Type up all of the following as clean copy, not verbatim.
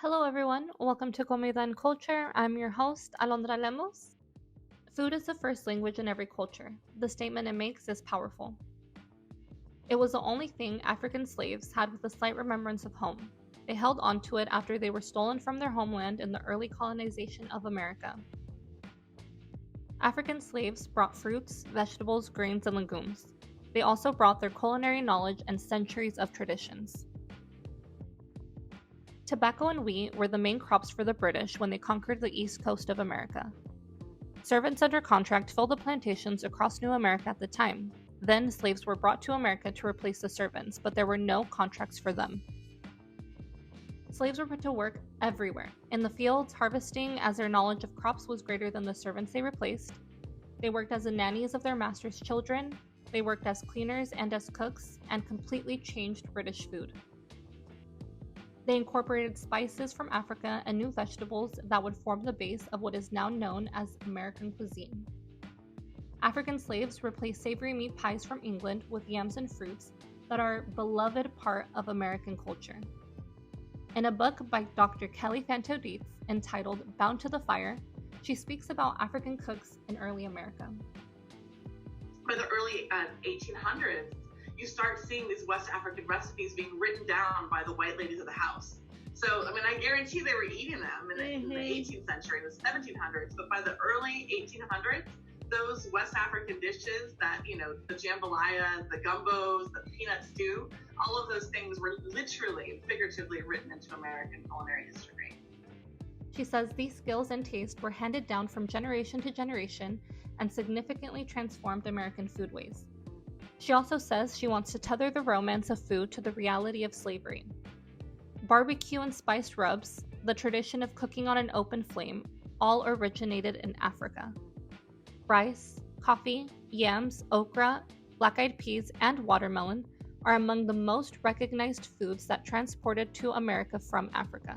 Hello, everyone. Welcome to Comida Cultura. I'm your host, Alondra Lemos. Food is the first language in every culture. The statement it makes is powerful. It was the only thing African slaves had with a slight remembrance of home. They held onto it after they were stolen from their homeland in the early colonization of America. African slaves brought fruits, vegetables, grains, and legumes. They also brought their culinary knowledge and centuries of traditions. Tobacco and wheat were the main crops for the British when they conquered the east coast of America. Servants under contract filled the plantations across New America at the time. Then slaves were brought to America to replace the servants, but there were no contracts for them. Slaves were put to work everywhere, in the fields, harvesting, as their knowledge of crops was greater than the servants they replaced. They worked as the nannies of their masters' children. They worked as cleaners and as cooks, and completely changed British food. They incorporated spices from Africa and new vegetables that would form the base of what is now known as American cuisine. African slaves replaced savory meat pies from England with yams and fruits that are a beloved part of American culture. In a book by Dr. Kelly Fanto Dietz entitled Bound to the Fire, she speaks about African cooks in early America. By the early 1800s, you start seeing these West African recipes being written down by the white ladies of the house. So, I guarantee they were eating them in the 18th century, the 1700s, but by the early 1800s, those West African dishes that, the jambalaya, the gumbos, the peanut stew, all of those things were literally, figuratively written into American culinary history. She says these skills and taste were handed down from generation to generation and significantly transformed American foodways. She also says she wants to tether the romance of food to the reality of slavery. Barbecue and spiced rubs, the tradition of cooking on an open flame, all originated in Africa. Rice, coffee, yams, okra, black-eyed peas, and watermelon are among the most recognized foods that transported to America from Africa.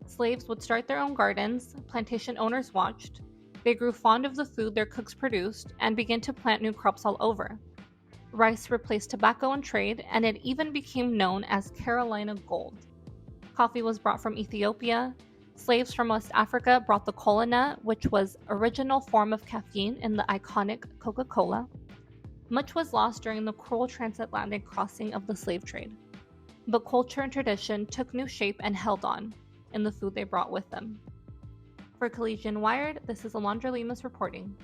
Slaves would start their own gardens, plantation owners watched, they grew fond of the food their cooks produced, and began to plant new crops all over. Rice replaced tobacco in trade, and it even became known as Carolina gold. Coffee was brought from Ethiopia. Slaves from West Africa brought the cola nut, which was original form of caffeine in the iconic Coca-Cola. Much was lost during the cruel transatlantic crossing of the slave trade. But culture and tradition took new shape and held on in the food they brought with them. For Collegian Wired, this is Alondra Lemus reporting.